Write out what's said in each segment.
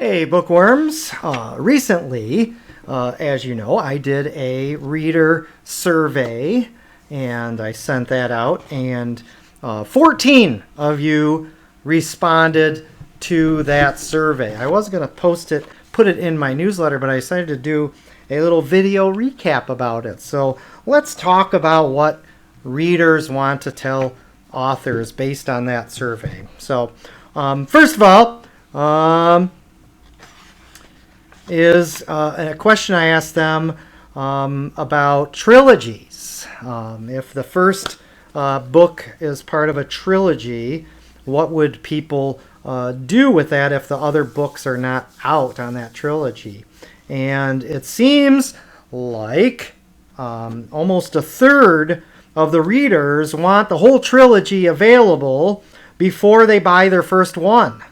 Hey, bookworms. Recently, as you know, I did a reader survey and I sent that out, and 14 of you responded to that survey. I was going to put it in my newsletter, but I decided to do a little video recap about it. So let's talk about what readers want to tell authors based on that survey. So, first of all, is a question I asked them about trilogies. If the first book is part of a trilogy, what would people do with that if the other books are not out on that trilogy? And it seems like almost a third of the readers want the whole trilogy available before they buy their first one.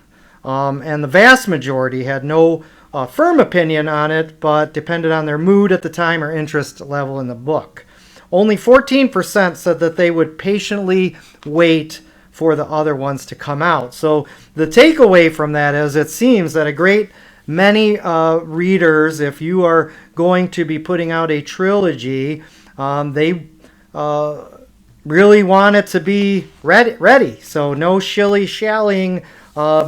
And the vast majority had no firm opinion on it, but depended on their mood at the time or interest level in the book. Only 14% said that they would patiently wait for the other ones to come out. So the takeaway from that is it seems that a great many readers, if you are going to be putting out a trilogy, they really want it to be ready. So no shilly-shallying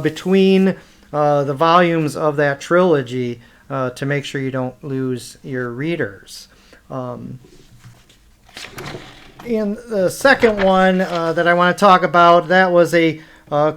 between the volumes of that trilogy to make sure you don't lose your readers. And the second one that I want to talk about, that was a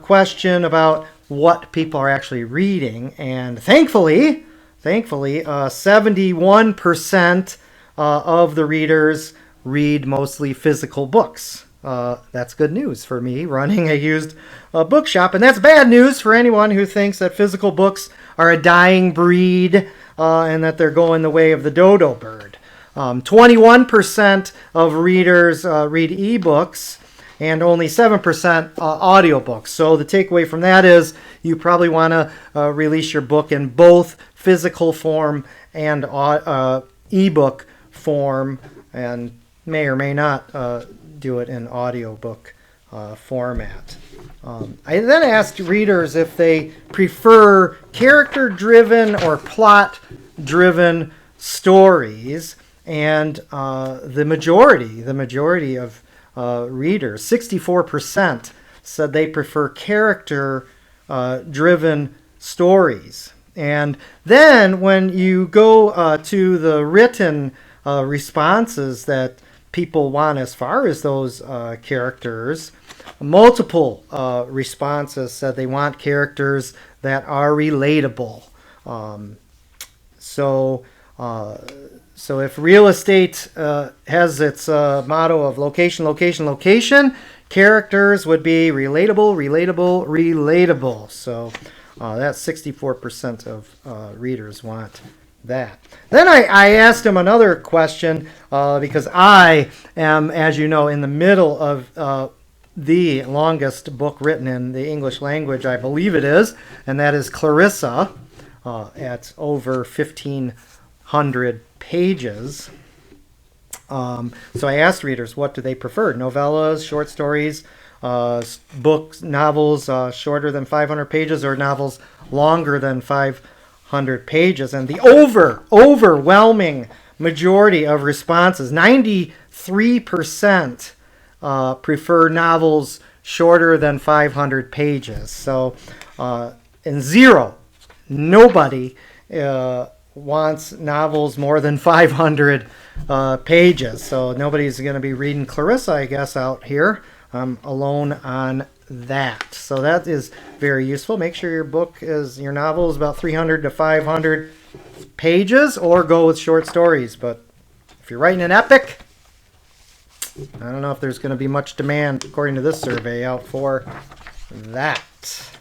question about what people are actually reading. And thankfully, 71% of the readers read mostly physical books. That's good news for me running a used bookshop, and that's bad news for anyone who thinks that physical books are a dying breed and that they're going the way of the dodo bird. 21% of readers read ebooks and only 7% audiobooks. So the takeaway from that is you probably want to release your book in both physical form and ebook form, and may or may not do it in audiobook format. I then asked readers if they prefer character-driven or plot-driven stories, and the majority of readers, 64%, said they prefer character-driven stories. And then when you go to the written responses that people want as far as those characters, multiple responses said they want characters that are relatable. So if real estate has its motto of location, location, location, characters would be relatable. So that's 64% of readers want that. Then I asked him another question because I am, as you know, in the middle of the longest book written in the English language, I believe it is, and that is Clarissa at over 1,500 pages. So I asked readers, what do they prefer? Novellas, short stories, books, novels shorter than 500 pages, or novels longer than 500 pages? And the overwhelming majority of responses, 93%, prefer novels shorter than 500 pages. So, nobody wants novels more than 500 pages. So nobody's going to be reading Clarissa, I guess, out here. I'm alone on that. So that is very useful. Make sure your novel is about 300 to 500 pages, or go with short stories. But if you're writing an epic, I don't know if there's going to be much demand, according to this survey, out for that.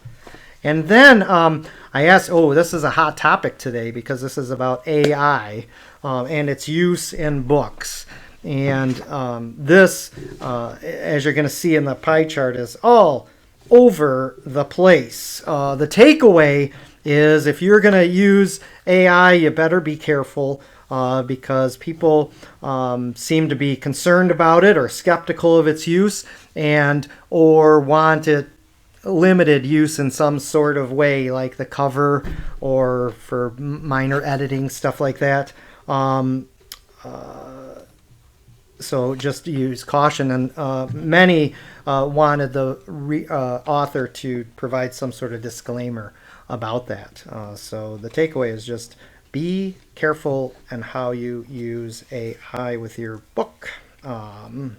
And then I asked, this is a hot topic today because this is about AI and its use in books. And this, as you're going to see in the pie chart, is all over the place. The takeaway is if you're going to use AI, you better be careful because people seem to be concerned about it or skeptical of its use, or want it limited use in some sort of way, like the cover or for minor editing, stuff like that. So just use caution. And many wanted the author to provide some sort of disclaimer about that. So the takeaway is just be careful in how you use AI with your book. And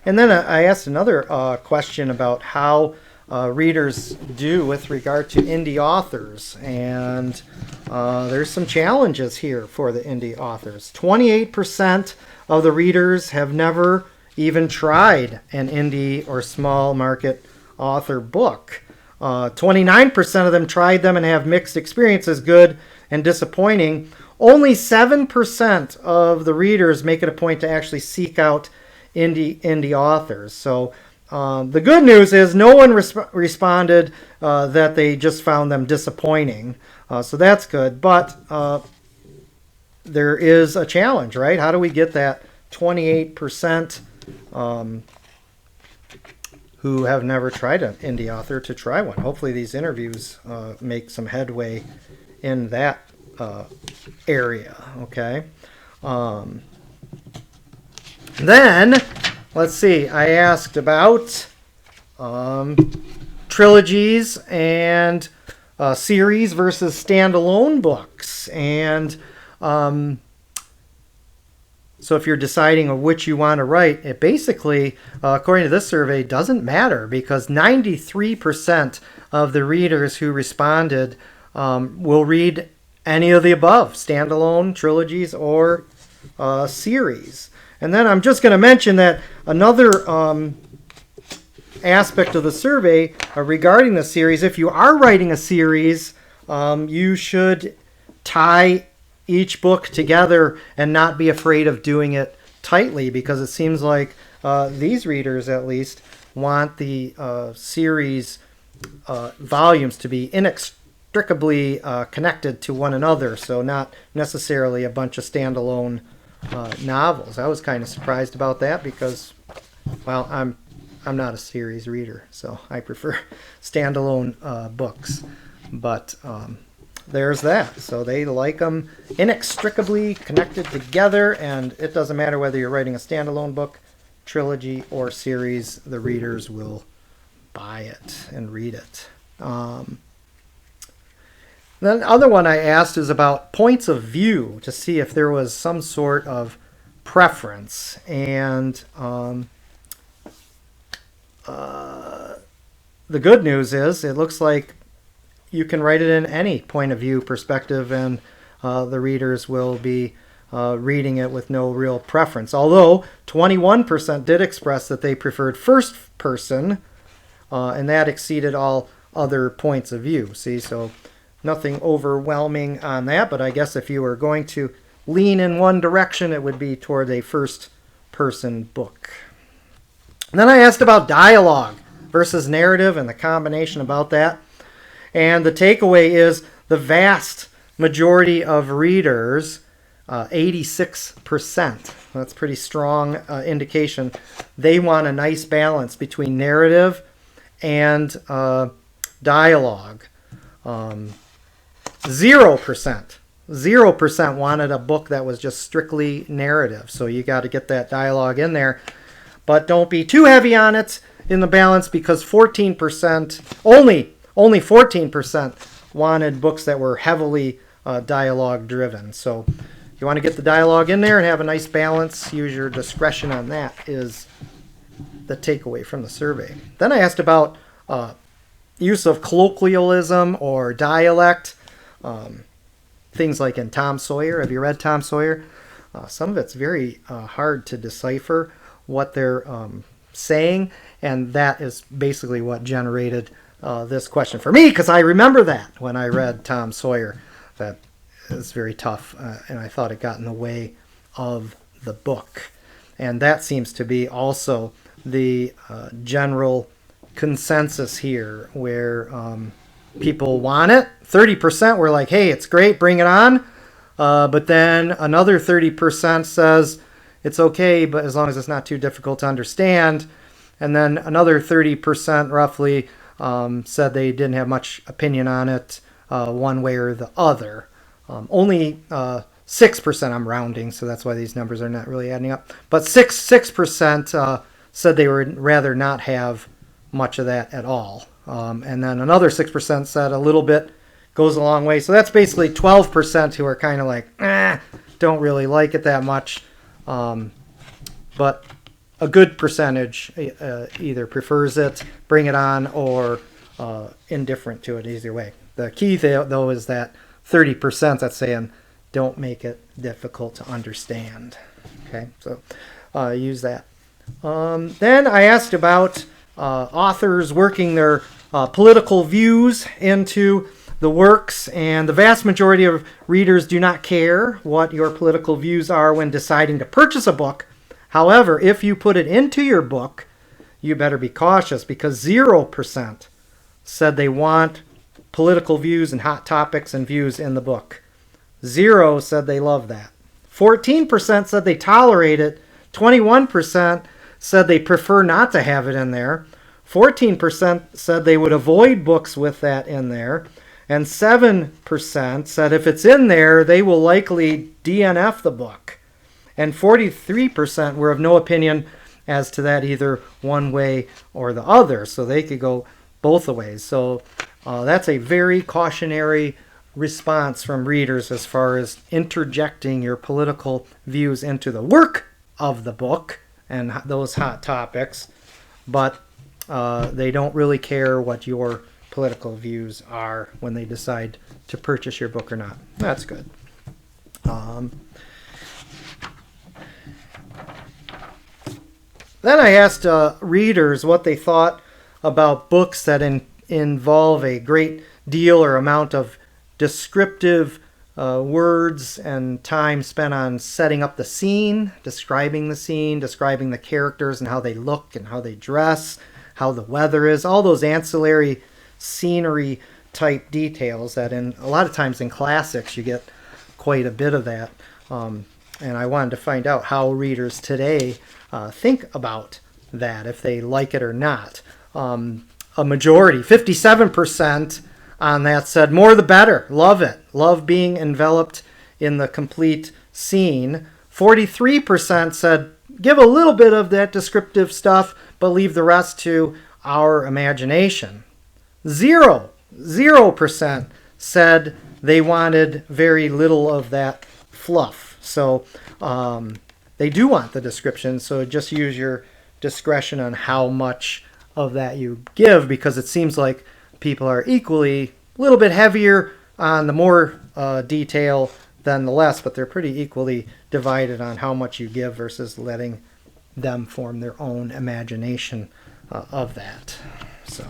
then I asked another question about how readers do with regard to indie authors. And there's some challenges here for the indie authors. 28% of the readers have never even tried an indie or small market author book. 29% of them tried them and have mixed experiences, good and disappointing. Only 7% of the readers make it a point to actually seek out indie authors. So the good news is no one responded that they just found them disappointing. So that's good. But there is a challenge, right? How do we get that 28% who have never tried an indie author to try one? Hopefully these interviews make some headway in that area, okay? Then, let's see, I asked about trilogies and series versus standalone books. And so if you're deciding of which you want to write, it basically, according to this survey, doesn't matter, because 93% of the readers who responded will read any of the above, standalone, trilogies, or series. And then I'm just going to mention that another aspect of the survey regarding the series, if you are writing a series, you should tie each book together and not be afraid of doing it tightly, because it seems like these readers at least want the series volumes to be inextricably connected to one another, so not necessarily a bunch of standalone novels. I was kind of surprised about that because, well, I'm not a series reader, so I prefer standalone books. But there's that. So they like them inextricably connected together, and it doesn't matter whether you're writing a standalone book, trilogy, or series. The readers will buy it and read it. Then the other one I asked is about points of view, to see if there was some sort of preference. And the good news is it looks like you can write it in any point of view perspective, and the readers will be reading it with no real preference. Although 21% did express that they preferred first person, and that exceeded all other points of view. See, so nothing overwhelming on that, but I guess if you were going to lean in one direction, it would be toward a first-person book. And then I asked about dialogue versus narrative and the combination about that. And the takeaway is the vast majority of readers, 86%, that's pretty strong indication, they want a nice balance between narrative and dialogue. 0% wanted a book that was just strictly narrative. So you got to get that dialogue in there. But don't be too heavy on it in the balance, because 14%, only 14% wanted books that were heavily dialogue driven. So you want to get the dialogue in there and have a nice balance. Use your discretion on that, is the takeaway from the survey. Then I asked about use of colloquialism or dialect. Things like in Tom Sawyer. Have you read Tom Sawyer? Some of it's very hard to decipher what they're saying, and that is basically what generated this question for me, because I remember that when I read Tom Sawyer. That is very tough, and I thought it got in the way of the book. And that seems to be also the general consensus here, where people want it. 30% were like, hey, it's great, bring it on. But then another 30% says it's okay, but as long as it's not too difficult to understand. And then another 30% roughly said they didn't have much opinion on it one way or the other. Only 6%, I'm rounding, so that's why these numbers are not really adding up. But 6% said they would rather not have much of that at all. And then another 6% said a little bit goes a long way. So that's basically 12% who are kind of like, don't really like it that much. But a good percentage either prefers it, bring it on, or indifferent to it either way. The key, though, is that 30% that's saying don't make it difficult to understand. Okay, so use that. Then I asked about authors working their political views into the works, and the vast majority of readers do not care what your political views are when deciding to purchase a book. However, if you put it into your book, you better be cautious, because 0% said they want political views and hot topics and views in the book. 0 said they love that. 14% said they tolerate it. 21% said they prefer not to have it in there. 14% said they would avoid books with that in there. And 7% said if it's in there, they will likely DNF the book. And 43% were of no opinion as to that, either one way or the other. So they could go both ways. So that's a very cautionary response from readers as far as interjecting your political views into the work of the book and those hot topics. But they don't really care what your political views are when they decide to purchase your book or not. That's good. Then I asked readers what they thought about books that involve a great deal or amount of descriptive words and time spent on setting up the scene, describing the characters and how they look and how they dress, how the weather is, all those ancillary scenery type details that a lot of times in classics you get quite a bit of that. And I wanted to find out how readers today think about that, if they like it or not. A majority, 57% on that, said more the better, love it, love being enveloped in the complete scene. 43% said give a little bit of that descriptive stuff, but leave the rest to our imagination. 0% said they wanted very little of that fluff. So they do want the description, so just use your discretion on how much of that you give, because it seems like people are equally a little bit heavier on the more detail than the less, but they're pretty equally divided on how much you give versus letting them form their own imagination of that. So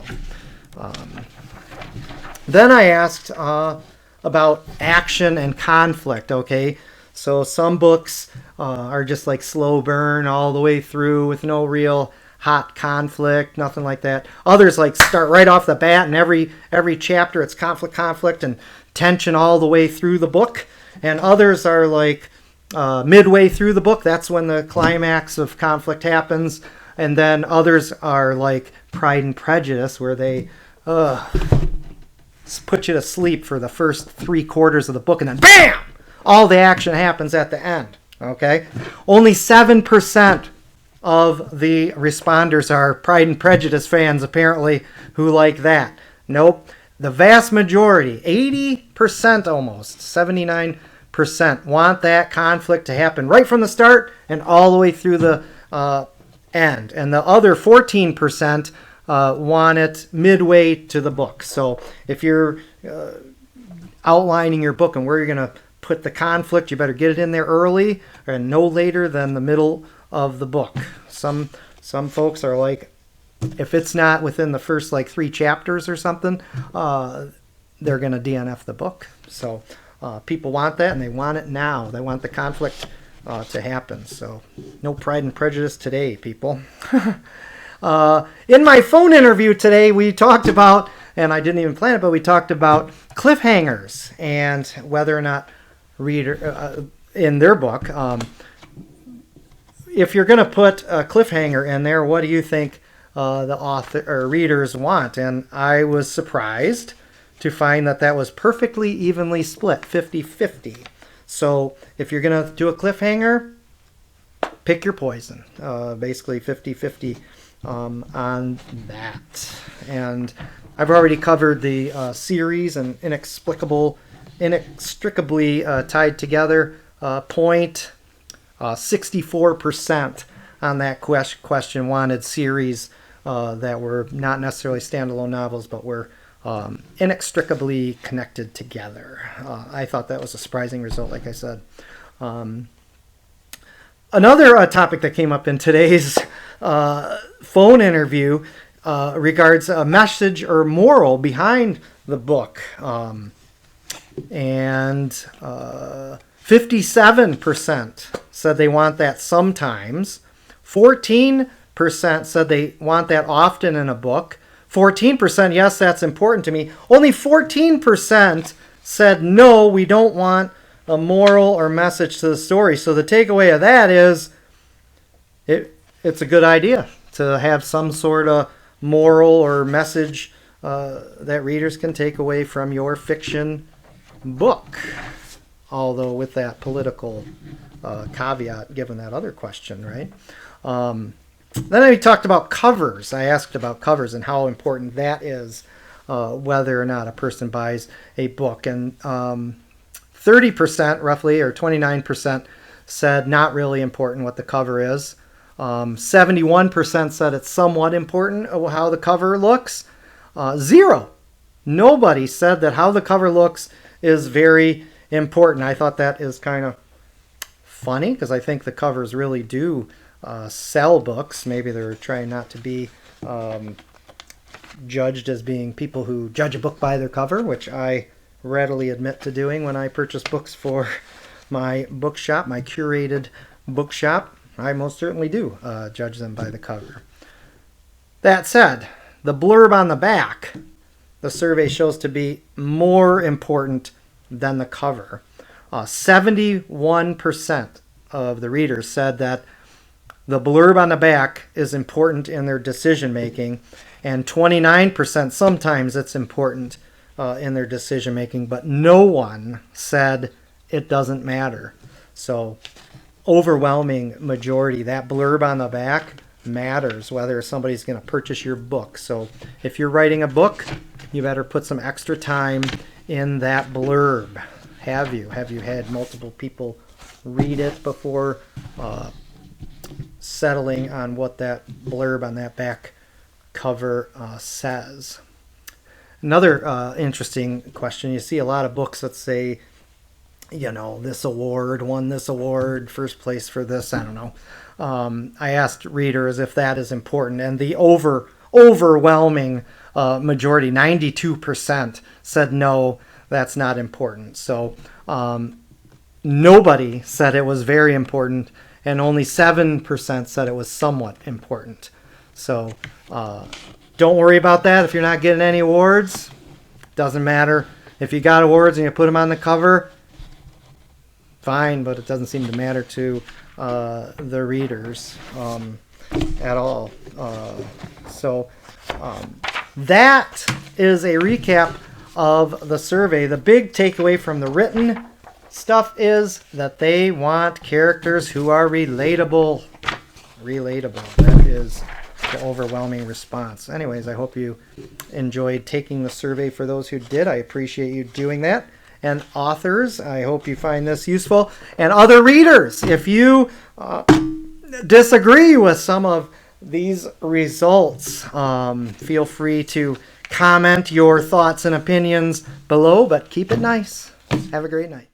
then I asked about action and conflict. Okay, so some books are just like slow burn all the way through with no real hot conflict, nothing like that. Others like start right off the bat, and every chapter it's conflict and tension all the way through the book. And others are like midway through the book, that's when the climax of conflict happens. And then others are like Pride and Prejudice, where they put you to sleep for the first 3/4 of the book, and then BAM! All the action happens at the end. Okay? Only 7% of the responders are Pride and Prejudice fans, apparently, who like that. Nope. The vast majority, 80% almost, 79%, want that conflict to happen right from the start and all the way through the end. And the other 14% want it midway to the book. So if you're outlining your book and where you're going to put the conflict, you better get it in there early and no later than the middle of the book. Some folks are like, if it's not within the first like 3 chapters or something, they're going to DNF the book. So people want that, and they want it now. They want the conflict to happen. So no Pride and Prejudice today, people. In my phone interview today, we talked about, and I didn't even plan it, but we talked about cliffhangers and whether or not reader in their book, if you're going to put a cliffhanger in there, what do you think the author or readers want. And I was surprised to find that that was perfectly evenly split, 50-50. So if you're going to do a cliffhanger, pick your poison. Basically 50-50 on that. And I've already covered the series and inexplicably tied together point. 64% on that question wanted series that were not necessarily standalone novels, but were inextricably connected together. I thought that was a surprising result, like I said. Another topic that came up in today's phone interview regards a message or moral behind the book. And 57% said they want that sometimes. 14% said they want that often in a book. 14%, yes, that's important to me. Only 14% said, no, we don't want a moral or message to the story. So the takeaway of that is it's a good idea to have some sort of moral or message that readers can take away from your fiction book. Although with that political caveat given that other question, right? Then I talked about covers. I asked about covers and how important that is, whether or not a person buys a book. And 30% roughly, or 29%, said not really important what the cover is. 71% said it's somewhat important how the cover looks. Zero. Nobody said that how the cover looks is very important. I thought that is kind of funny because I think the covers really do sell books. Maybe they're trying not to be judged as being people who judge a book by their cover, which I readily admit to doing when I purchase books for my bookshop, my curated bookshop. I most certainly do judge them by the cover. That said, the blurb on the back, the survey shows to be more important than the cover. 71% of the readers said that the blurb on the back is important in their decision making, and 29% sometimes it's important in their decision making, but no one said it doesn't matter. So overwhelming majority, that blurb on the back matters whether somebody's going to purchase your book. So if you're writing a book, you better put some extra time in that blurb. Have you had multiple people read it before settling on what that blurb on that back cover says? Another interesting question, you see a lot of books that say, you know, this award, won this award, first place for this, I don't know. I asked readers if that is important, and the overwhelming majority, 92%, said no, that's not important. So nobody said it was very important, and only 7% said it was somewhat important. So don't worry about that if you're not getting any awards. Doesn't matter. If you got awards and you put them on the cover, fine, but it doesn't seem to matter to the readers at all. That is a recap of the survey. The big takeaway from the written stuff is that they want characters who are relatable. That is the overwhelming response. Anyways, I hope you enjoyed taking the survey. For those who did, I appreciate you doing that. And authors, I hope you find this useful. And other readers, if you disagree with some of these results, feel free to comment your thoughts and opinions below, but keep it nice. Have a great night.